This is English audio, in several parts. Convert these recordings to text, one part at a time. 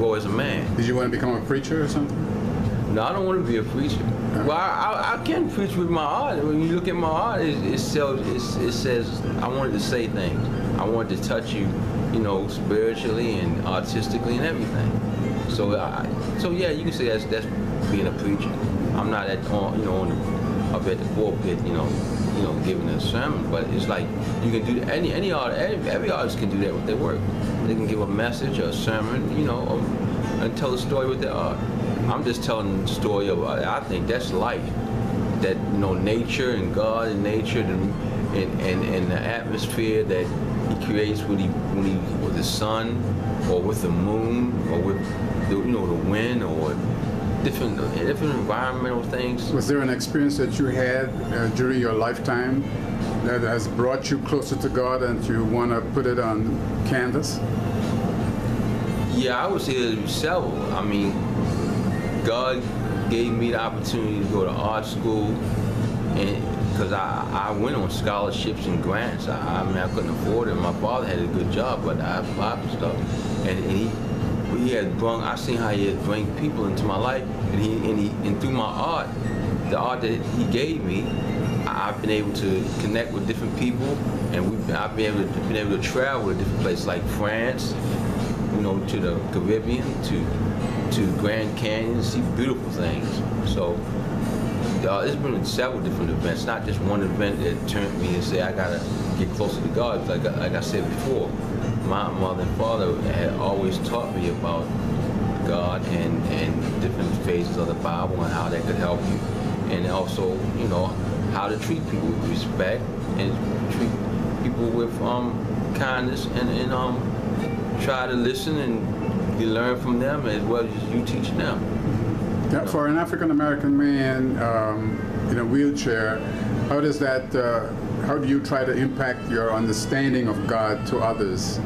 grow as a man. Did you want to become a preacher or something? No, I don't want to be a preacher. Well, I can preach with my art. When you look at my art, it says I wanted to say things. I wanted to touch you, you know, spiritually and artistically and everything. So, yeah, you can say that's being a preacher. I'm not up at the pulpit, you know, giving a sermon. But it's like you can do every artist can do that with their work. They can give a message or a sermon, you know, and tell a story with their art. I'm just telling the story of, I think that's life. That, you know, nature and God and nature and the atmosphere that He creates when he with the sun or with the moon or with the wind or different environmental things. Was there an experience that you had during your lifetime that has brought you closer to God and you want to put it on canvas? Yeah, I would say there's several. I mean, God gave me the opportunity to go to art school, and because I went on scholarships and grants. I mean, I couldn't afford it. My father had a good job, but I applied for stuff, and he had brought. I seen how he had bring people into my life, and through my art, the art that he gave me, I've been able to connect with different people, and I've been able to travel to different places like France, you know, to the Caribbean, to Grand Canyon, see beautiful things. So there's been several different events, not just one event that turned me to say I gotta get closer to God. Like I said before, my mother and father had always taught me about God and different phases of the Bible and how that could help you, and also, you know, how to treat people with respect and treat people with kindness and try to listen and you learn from them as well as you teach them. Yeah, for an African-American man in a wheelchair, how does that? How do you try to impact your understanding of God to others?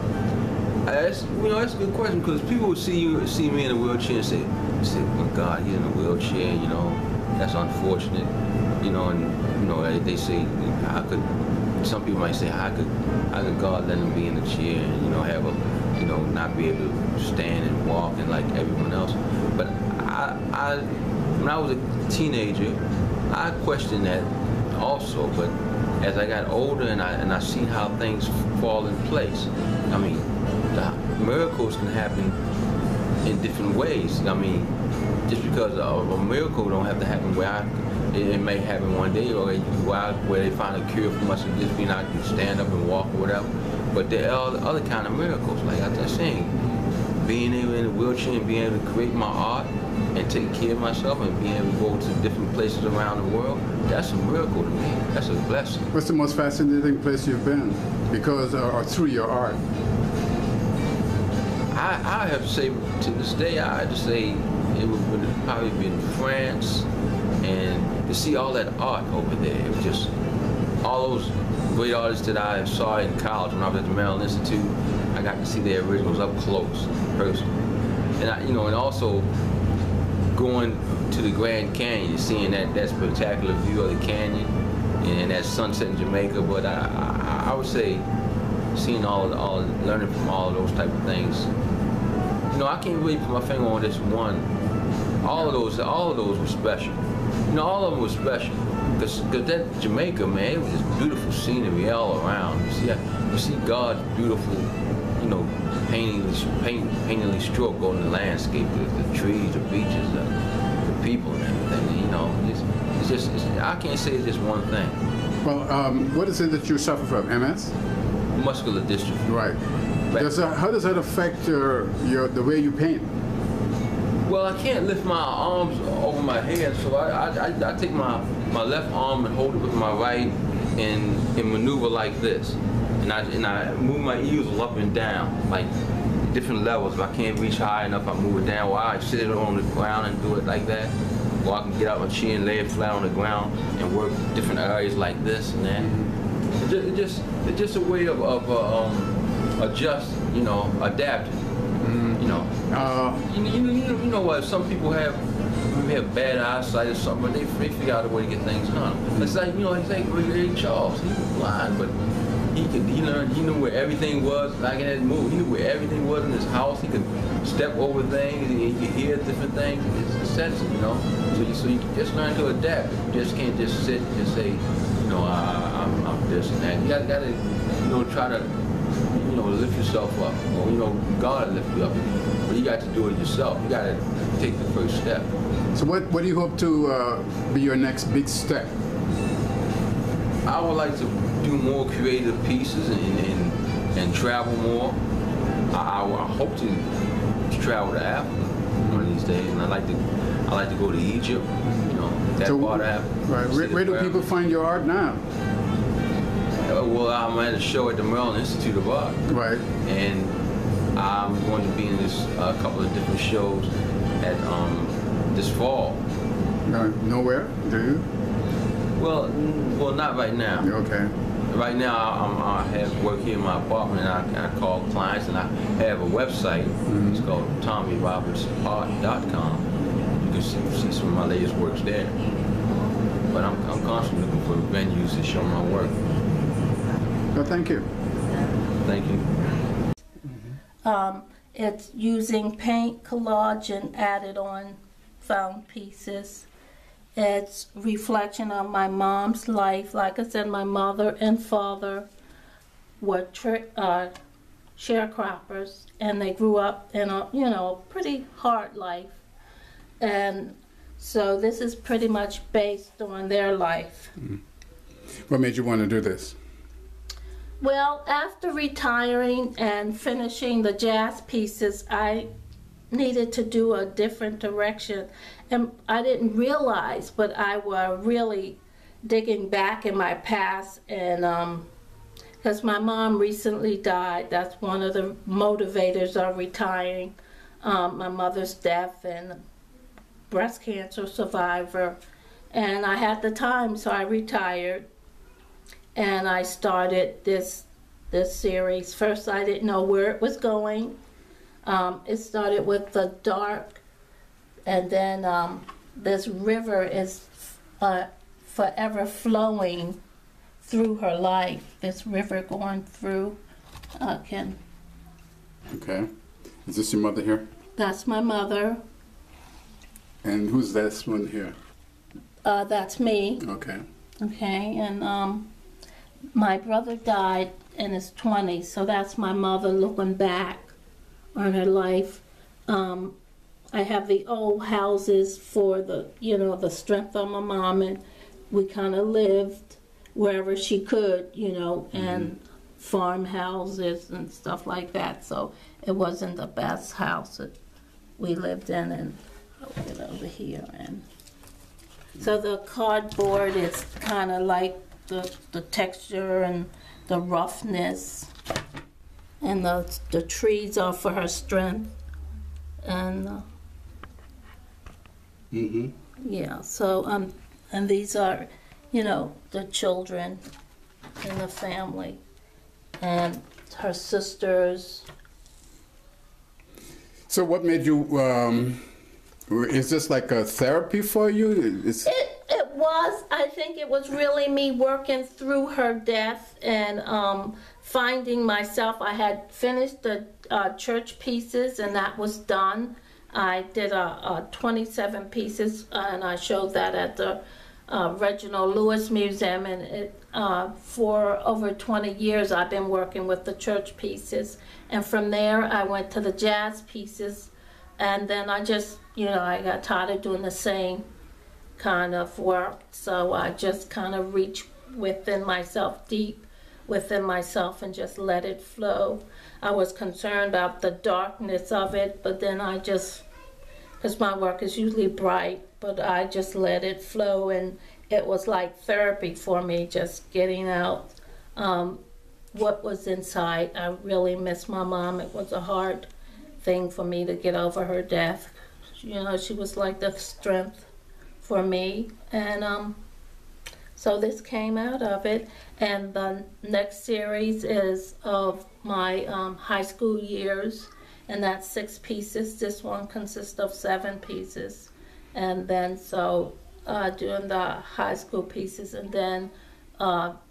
That's a good question, because people would see me in a wheelchair and say, "Oh God, he's in a wheelchair. You know, that's unfortunate." You know, and you know they say, "How could?" Some people might say, "How could God let him be in a chair and have a not be able to stand and walk and like everyone else?" But when I was a teenager, I questioned that also. But as I got older and I seen how things fall in place, I mean, the miracles can happen in different ways. I mean, just because a miracle don't have to happen where it may happen one day, or where they find a cure from us and just being able to stand up and walk or whatever. But there are other kind of miracles, like I was saying, being able in a wheelchair and being able to create my art and take care of myself and being able to go to different places around the world. That's a miracle to me. That's a blessing. What's the most fascinating place you've been because or through your art? I have to say, to this day, I have to say it would probably be in France, and to see all that art over there, it was just all those great artists that I saw in college when I was at the Maryland Institute. I got to see their originals up close, personal, and and also going to the Grand Canyon, seeing that spectacular view of the canyon and that sunset in Jamaica. But I would say seeing learning from all of those type of things. I can't really put my finger on this one. All of those were special. All of them were special. Because that Jamaica, man, it was just beautiful scenery all around. You see God's beautiful, paintingly stroke on the landscape, the trees, the beaches, the people, and everything. I can't say it's just one thing. Well, what is it that you suffer from? MS? Muscular dystrophy. Right. How does that affect the way you paint? Well, I can't lift my arms over my head, so I take my left arm and hold it with my right and maneuver like this. And I move my easel up and down, like different levels. If I can't reach high enough, I move it down, or I sit it on the ground and do it like that. Or I can get out my chin, lay it flat on the ground, and work different areas like this and that. It's just a way of adjusting, adapting. You know what? Some people have bad eyesight or something, but they figure out a way to get things done. It's like it's like Ray Charles. He was blind, but he knew where everything was, like in that movie. He knew where everything was in his house. He could step over things, and he could hear different things. It's sensitive, you know. So you just learn to adapt. You just can't just sit and say, you know, I'm this and that. You gotta, you know, try to, you know, lift yourself up. Or, you know, God will lift you up. But you got to do it yourself. You got to take the first step. So what do you hope to be your next big step? I would like to do more creative pieces and travel more. I hope to travel to Africa one of these days, and I like to go to Egypt. You know, that part of Africa. Right. Where do people find your art now? Well, I'm at a show at the Maryland Institute of Art. Right. And I'm going to be in a couple of different shows at this fall. Nowhere, do you? Well, not right now. Okay. Right now, I have work here in my apartment, and I call clients, and I have a website. Mm-hmm. It's called TommyRobertsArt.com. You can see some of my latest works there. But I'm constantly looking for venues to show my work. Well, thank you. Thank you. It's using paint, collage, and added on found pieces. It's reflection of my mom's life. Like I said, my mother and father were sharecroppers, and they grew up in a, you know, pretty hard life. And so this is pretty much based on their life. Mm. What made you want to do this? Well, after retiring and finishing the jazz pieces, I needed to do a different direction. And I didn't realize, but I was really digging back in my past, and because my mom recently died, that's one of the motivators of retiring. My mother's death, and breast cancer survivor, and I had the time, so I retired, and I started this series. First, I didn't know where it was going. It started with the dark, and then this river is forever flowing through her life. This river going through Okay. Is this your mother here? That's my mother. And who's this one here? That's me. Okay. Okay, and my brother died in his 20s, so that's my mother looking back on her life. I have the old houses for the, you know, the strength of my mom, and we kind of lived wherever she could, you know, and farmhouses and stuff like that. So it wasn't the best house that we lived in, and I'll get over here. And so the cardboard is kind of like the texture and the roughness, and the trees are for her strength, and yeah. So and these are, you know, the children in the family, and her sisters. So what made you? Is this like a therapy for you? It was. I think it was really me working through her death and finding myself. I had finished the church pieces, and that was done. I did 27 pieces, and I showed that at the Reginald Lewis Museum. And for over 20 years, I've been working with the church pieces. And from there, I went to the jazz pieces. And then I just, you know, I got tired of doing the same kind of work. So I just kind of reached within myself, deep within myself, and just let it flow. I was concerned about the darkness of it, but then I just, because my work is usually bright, but I just let it flow, and it was like therapy for me, just getting out what was inside. I really miss my mom. It was a hard thing for me to get over her death. You know, she was like the strength for me, and so this came out of it. And the next series is of my high school years, and that's 6 pieces. This one consists of 7 pieces, and then so doing the high school pieces, and then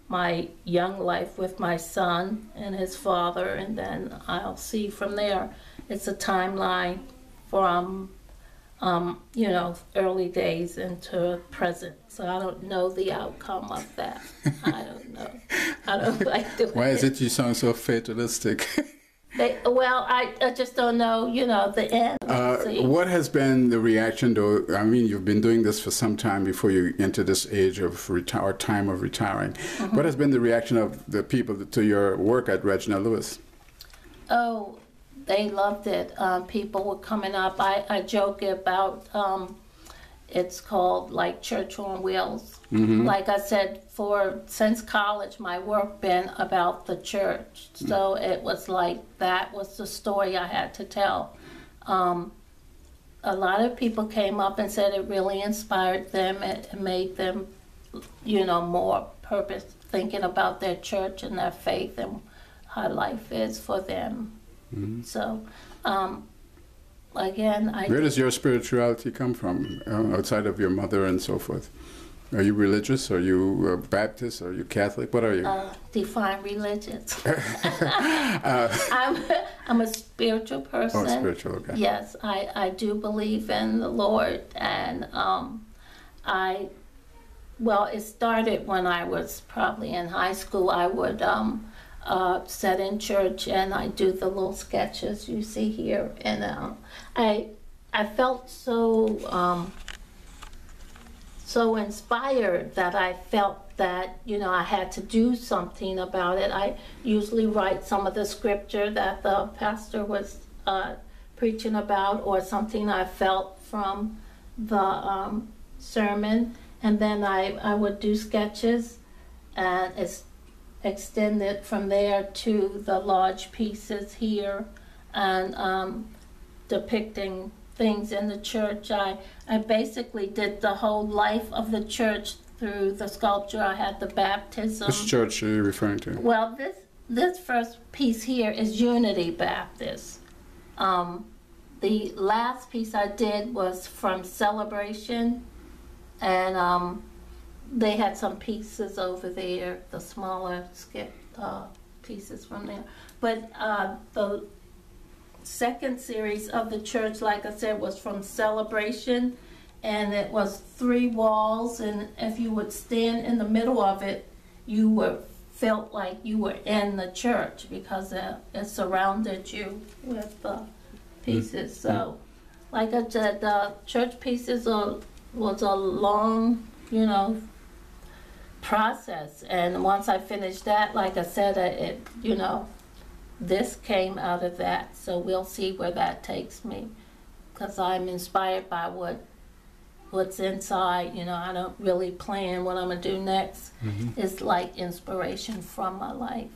my young life with my son and his father, and then I'll see from there. It's a timeline from you know, early days into present. So I don't know the outcome of that. I don't know. I don't like doing Why is it you sound so fatalistic? Well, I just don't know, you know, the end. What has been the reaction, though? I mean, you've been doing this for some time before you enter this age of time of retiring. What has been the reaction of the people to your work at Reginald Lewis? Oh, they loved it. People were coming up. I joke about it's called like Church on Wheels. Like I said, since college, my work been about the church. So it was like that was the story I had to tell. A lot of people came up and said it really inspired them. It made them, you know, more purpose thinking about their church and their faith and how life is for them. So, again, Where does your spirituality come from, outside of your mother and so forth? Are you religious? Are you Baptist? Are you Catholic? What are you? Define religious. I'm a spiritual person. Oh, spiritual, okay. Yes, I do believe in the Lord, and well, it started when I was probably in high school. I would sit in church and I do the little sketches you see here, and I felt so so inspired that I felt that, you know, I had to do something about it. I usually write some of the scripture that the pastor was preaching about, or something I felt from the sermon, and then I would do sketches, and extend it from there to the large pieces here, and depicting things in the church. I basically did the whole life of the church through the sculpture. I had the baptism. Which church are you referring to? Well, this first piece here is Unity Baptist. The last piece I did was from Celebration, and they had some pieces over there, the smaller pieces from there. But the second series of the church, like I said, was from Celebration, and it was 3 walls, and if you would stand in the middle of it, you felt like you were in the church, because it surrounded you with pieces. So, like I said, the church pieces was a long, you know, process, and once I finished that, like I said, it, you know, this came out of that. So we'll see where that takes me, because I'm inspired by what's inside. You know, I don't really plan what I'm gonna do next. It's like inspiration from my life.